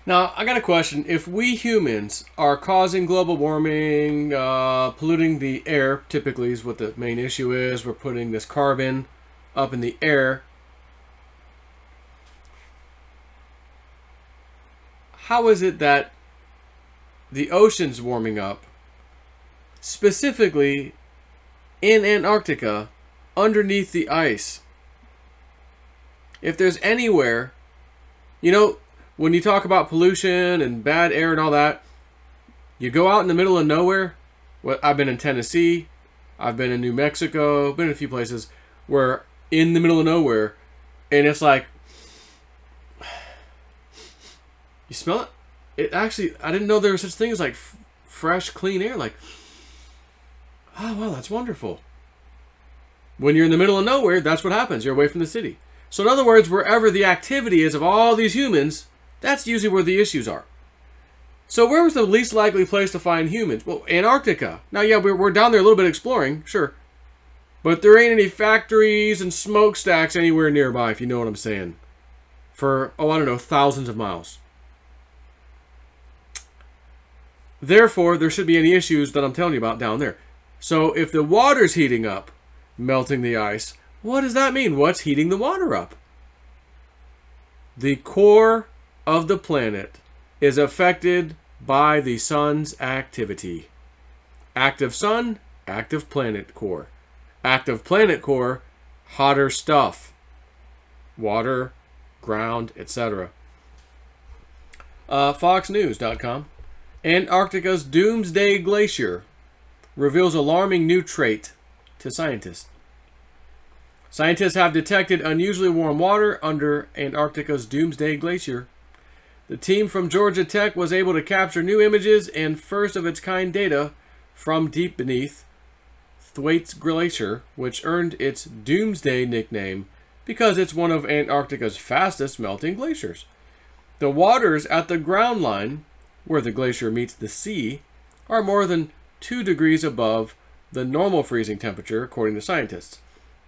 Now, I got a question. If we humans are causing global warming, polluting the air, typically is what the main issue is, we're putting this carbon up in the air. How is it that the ocean's warming up, specifically in Antarctica, underneath the ice? If there's anywhere, you know, when you talk about pollution and bad air and all that, you go out in the middle of nowhere. Well, I've been in Tennessee, I've been in New Mexico, been in a few places where in the middle of nowhere, and it's like, you smell it? It actually, I didn't know there was such thing as like fresh, clean air. Like, oh, wow, that's wonderful. When you're in the middle of nowhere, that's what happens. You're away from the city. So in other words, wherever the activity is of all these humans, that's usually where the issues are. So where was the least likely place to find humans? Well, Antarctica. Now, yeah, we're down there a little bit exploring, sure. But there ain't any factories and smokestacks anywhere nearby, if you know what I'm saying. For, oh, I don't know, thousands of miles. Therefore, there shouldn't be any issues that I'm telling you about down there. So if the water's heating up, melting the ice, what does that mean? What's heating the water up? The core of the planet is affected by the sun's activity. Active sun, active planet core. Active planet core, hotter stuff. Water, ground, etc. FoxNews.com. Antarctica's doomsday glacier reveals alarming new trait to scientists. Scientists have detected unusually warm water under Antarctica's doomsday glacier. The team from Georgia Tech was able to capture new images and first-of-its-kind data from deep beneath Thwaites Glacier, which earned its doomsday nickname because it's one of Antarctica's fastest melting glaciers. The waters at the ground line, where the glacier meets the sea, are more than 2 degrees above the normal freezing temperature, according to scientists.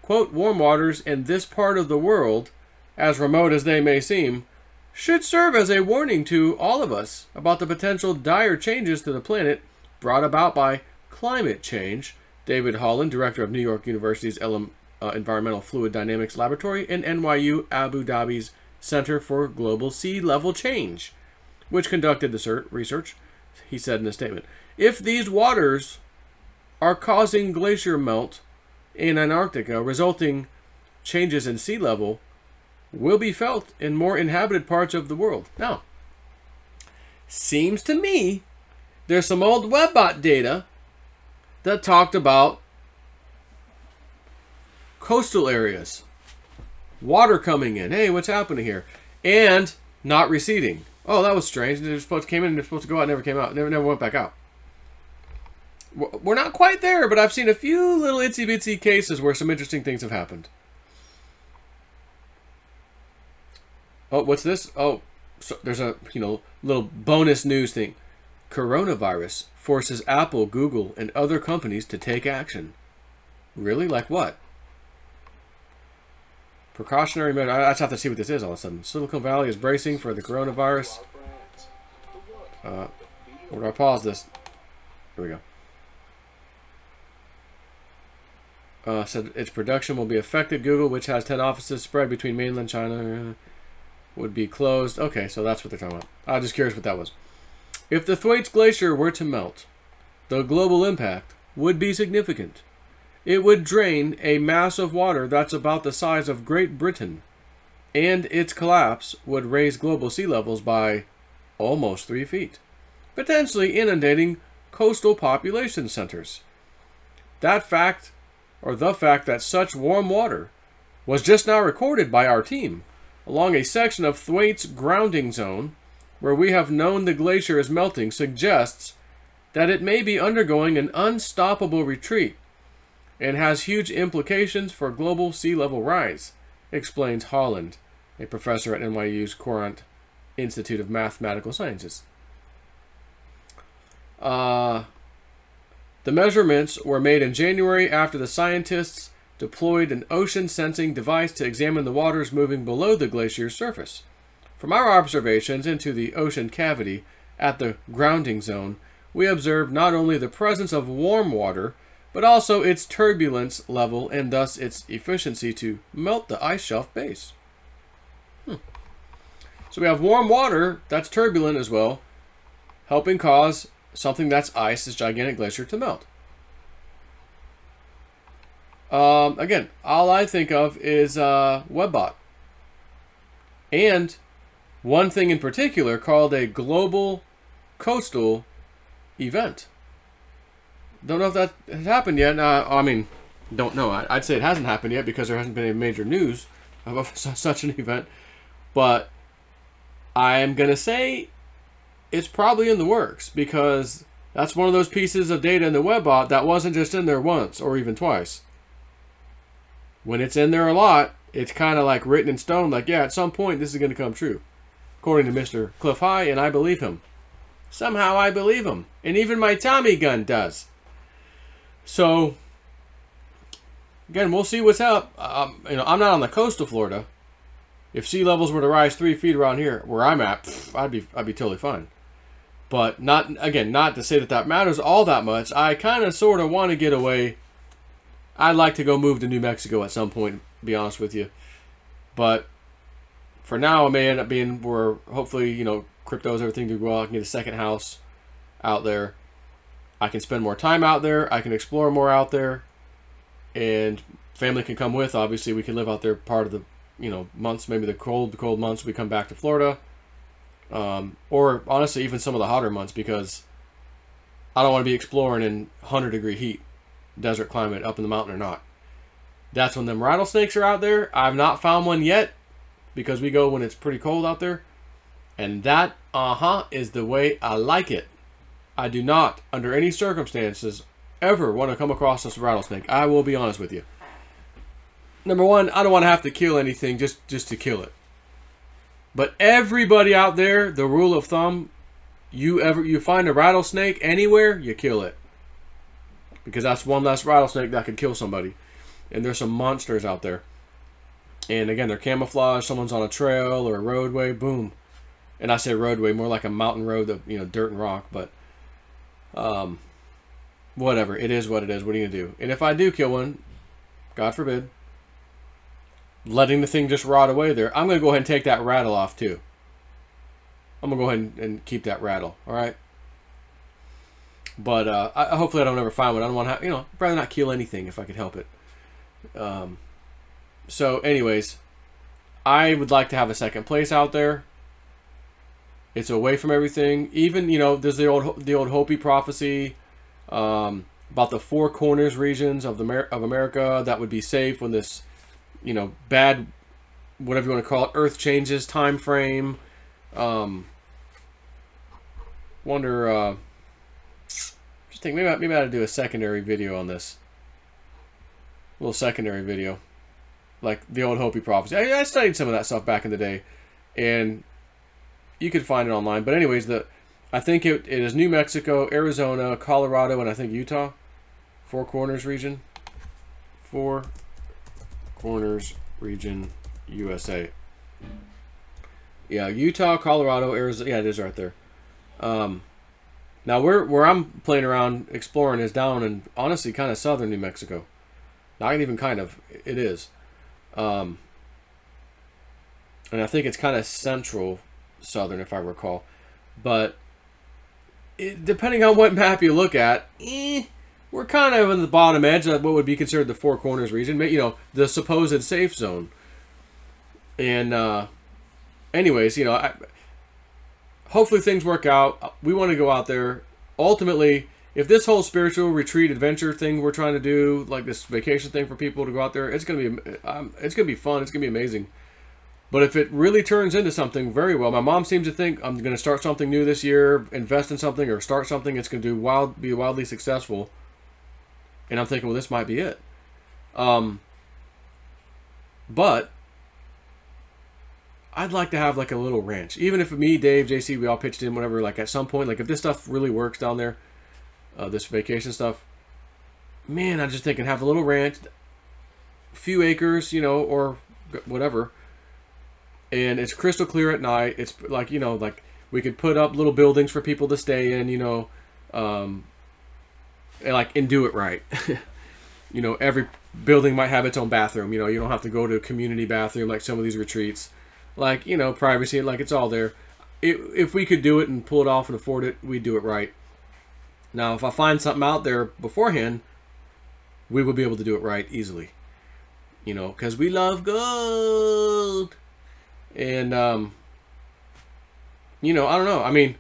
Quote, warm waters in this part of the world, as remote as they may seem, should serve as a warning to all of us about the potential dire changes to the planet brought about by climate change. David Holland, director of New York University's Environmental Fluid Dynamics Laboratory and NYU Abu Dhabi's Center for Global Sea Level Change, which conducted the research, he said in a statement. If these waters are causing glacier melt in Antarctica, resulting changes in sea level will be felt in more inhabited parts of the world. Now, seems to me there's some old Webbot data that talked about coastal areas, water coming in. Hey, what's happening here? And not receding. Oh, that was strange. They were supposed to came in and they're supposed to go out, never came out, never went back out. We're not quite there, but I've seen a few little itsy-bitsy cases where some interesting things have happened. Oh, what's this? Oh, so there's a, little bonus news thing. Coronavirus forces Apple, Google, and other companies to take action. Really? Like what? Precautionary measure. I just have to see what this is all of a sudden. Silicon Valley is bracing for the coronavirus. Where do I pause this? Here we go. Said its production will be affected. Google, which has 10 offices spread between mainland China, would be closed. Okay, so that's what they're talking about. I was just curious what that was. If the Thwaites Glacier were to melt, the global impact would be significant. It would drain a mass of water that's about the size of Great Britain, and its collapse would raise global sea levels by almost 3 feet, potentially inundating coastal population centers. That fact, or the fact that such warm water was just now recorded by our team along a section of Thwaites grounding zone where we have known the glacier is melting, suggests that it may be undergoing an unstoppable retreat and has huge implications for global sea level rise, explains Holland, a professor at NYU's Courant Institute of Mathematical Sciences. The measurements were made in January after the scientists deployed an ocean sensing device to examine the waters moving below the glacier's surface. From our observations into the ocean cavity at the grounding zone, we observed not only the presence of warm water, but also its turbulence level and thus its efficiency to melt the ice shelf base. So we have warm water that's turbulent as well, helping cause something that's ice, this gigantic glacier, to melt. Again, all I think of is WebBot. And one thing in particular called a global coastal event. Don't know if that has happened yet. I mean, don't know. I'd say it hasn't happened yet because there hasn't been any major news of such an event. But I'm going to say it's probably in the works because that's one of those pieces of data in the WebBot that wasn't just in there once or even twice. When it's in there a lot, it's kind of like written in stone, like, yeah, at some point this is going to come true. According to Mr. Cliff High, and I believe him. Somehow I believe him. And even my Tommy gun does. So, again, we'll see what's up. You know, I'm not on the coast of Florida. If sea levels were to rise 3 feet around here, where I'm at, I'd be totally fine. But not to say that that matters all that much. I kind of sort of want to get away. I'd like to go move to New Mexico at some point, to be honest with you. But for now, it may end up being where hopefully, you know, crypto's everything do well. I can get a second house out there. I can spend more time out there. I can explore more out there. And family can come with. Obviously, we can live out there part of the, you know, months, maybe the cold months. We come back to Florida. Or honestly, even some of the hotter months, because I don't want to be exploring in 100-degree heat, desert climate, up in the mountain or not. That's when them rattlesnakes are out there. I've not found one yet because we go when it's pretty cold out there. And that, is the way I like it. I do not, under any circumstances, ever want to come across this rattlesnake. I will be honest with you. Number one, I don't want to have to kill anything just to kill it. But everybody out there, the rule of thumb, you find a rattlesnake anywhere, you kill it. Because that's one less rattlesnake that could kill somebody. And there's some monsters out there. And again, they're camouflaged. Someone's on a trail or a roadway, boom. And I say roadway, more like a mountain road of, you know, dirt and rock. But whatever, it is what it is. What are you gonna do? And if I do kill one, God forbid, letting the thing just rot away there, I'm gonna go ahead and take that rattle off too. I'm gonna go ahead and keep that rattle. All right. But hopefully I don't ever find one. I don't want to, you know, I'd rather not kill anything if I could help it. So anyways, I would like to have a second place out there. It's away from everything. Even, you know, there's the old Hopi prophecy about the four corners regions of America that would be safe when this, you know, bad, whatever you want to call it, Earth changes time frame. Wonder. Just think maybe I ought to do a secondary video on this. A little secondary video, like the old Hopi prophecy. I studied some of that stuff back in the day, and you could find it online. But anyways, I think it is New Mexico, Arizona, Colorado, and I think Utah. Four Corners region. Four Corners region, USA. Yeah, Utah, Colorado, Arizona. Yeah, it is right there. Now where I'm playing around exploring is down in honestly kind of southern New Mexico. Not even kind of, it is. And I think it's kind of central southern if I recall. But depending on what map you look at, we're kind of on the bottom edge of what would be considered the Four Corners region, you know, the supposed safe zone. And anyways, you know, hopefully things work out. We want to go out there. Ultimately, if this whole spiritual retreat adventure thing we're trying to do, like this vacation thing for people to go out there, it's gonna be fun. It's gonna be amazing. But if it really turns into something very well, my mom seems to think I'm gonna start something new this year, invest in something or start something. It's gonna be wildly successful. And I'm thinking, well, this might be it. But I'd like to have like a little ranch, even if me, Dave, JC, we all pitched in, whatever. Like at some point, like if this stuff really works down there. This vacation stuff, man, I'm just thinking have a little ranch, a few acres, you know, or whatever, and it's crystal clear at night. It's like, you know, like we could put up little buildings for people to stay in, you know, and do it right. You know, every building might have its own bathroom. You know, you don't have to go to a community bathroom like some of these retreats. Like, you know, privacy, like it's all there. If we could do it and pull it off and afford it, we'd do it right. Now, if I find something out there beforehand, we will be able to do it right easily. You know, because we love gold. And, you know, I don't know. I mean,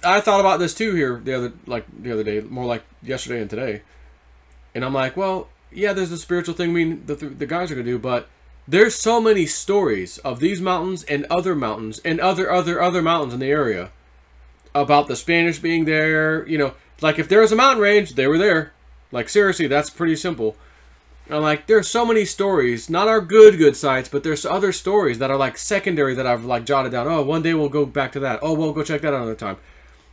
I thought about this too here the other day, more like yesterday and today. And I'm like, well, yeah, there's a spiritual thing the guys are going to do, but there's so many stories of these mountains and other mountains and other mountains in the area about the Spanish being there. You know, like if there was a mountain range, they were there. Like seriously, that's pretty simple. And I'm like, there's so many stories, not our good sites, but there's other stories that are like secondary that I've like jotted down. Oh, one day we'll go back to that. Oh, we'll go check that out another time.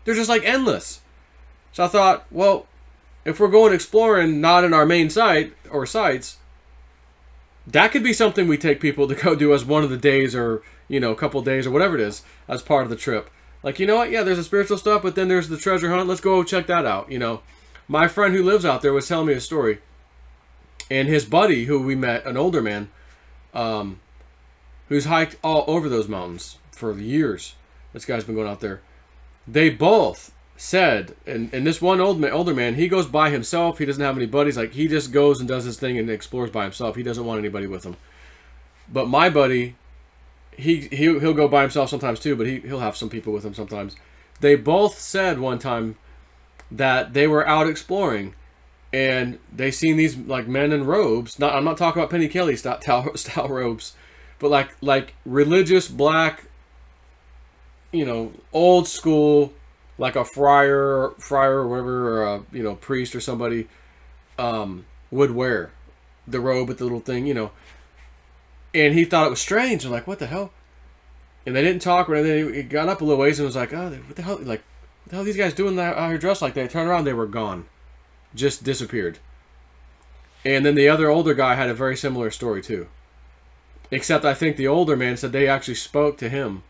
They're just like endless. So I thought, well, if we're going exploring not in our main site or sites, that could be something we take people to go do as one of the days, or, you know, a couple days or whatever it is as part of the trip. Like, you know what? Yeah, there's a spiritual stuff, but then there's the treasure hunt. Let's go check that out. You know, my friend who lives out there was telling me a story, and his buddy who we met, an older man, who's hiked all over those mountains for years. This guy's been going out there. They both said, and this one older man, he goes by himself. He doesn't have any buddies. Like, he just goes and does his thing and explores by himself. He doesn't want anybody with him. But my buddy, he'll go by himself sometimes too, but he'll have some people with him sometimes. They both said one time that they were out exploring and they seen these like men in robes. I'm not talking about Penny Kelly style robes, but like religious black, you know, old school, like a friar or whatever, or a, you know, priest or somebody would wear the robe with the little thing, you know. And he thought it was strange. I'm like, what the hell? And they didn't talk, and then he got up a little ways and was like, oh, what the hell? Like, what the hell are these guys doing out here dressed like that? Turned around, they were gone, just disappeared. And then the other older guy had a very similar story too, except I think the older man said they actually spoke to him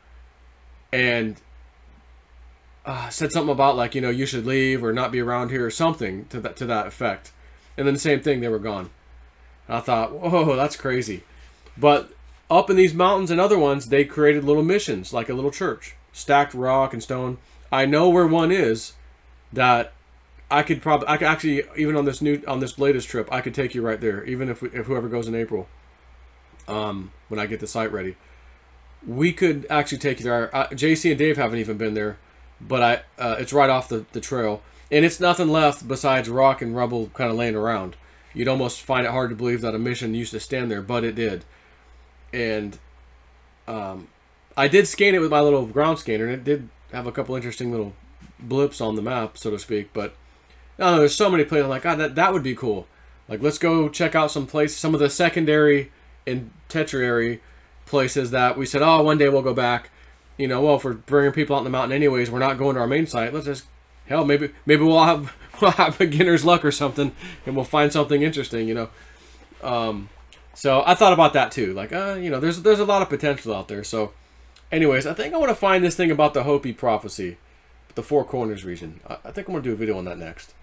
and said something about, like, you know, you should leave or not be around here or something to that effect. And then the same thing, they were gone. And I thought, whoa, that's crazy. But up in these mountains and other ones, they created little missions, like a little church, stacked rock and stone. I know where one is that I could actually, even on this latest trip, I could take you right there, even if whoever goes in April, when I get the site ready. We could actually take you there. JC and Dave haven't even been there, but it's right off the trail, and it's nothing left besides rock and rubble kind of laying around. You'd almost find it hard to believe that a mission used to stand there, but it did. And I did scan it with my little ground scanner, and it did have a couple interesting little blips on the map, so to speak. But no, there's so many places. I'm like, God, that would be cool. Like, let's go check out some places, some of the secondary and tertiary places that we said, oh, one day we'll go back. You know, well, if we're bringing people out in the mountain anyways, we're not going to our main site. Let's just, hell, maybe we'll have beginner's luck or something, and we'll find something interesting, you know. So I thought about that too. Like, you know, there's a lot of potential out there. So anyways, I think I want to find this thing about the Hopi prophecy, the Four Corners region. I think I'm going to do a video on that next.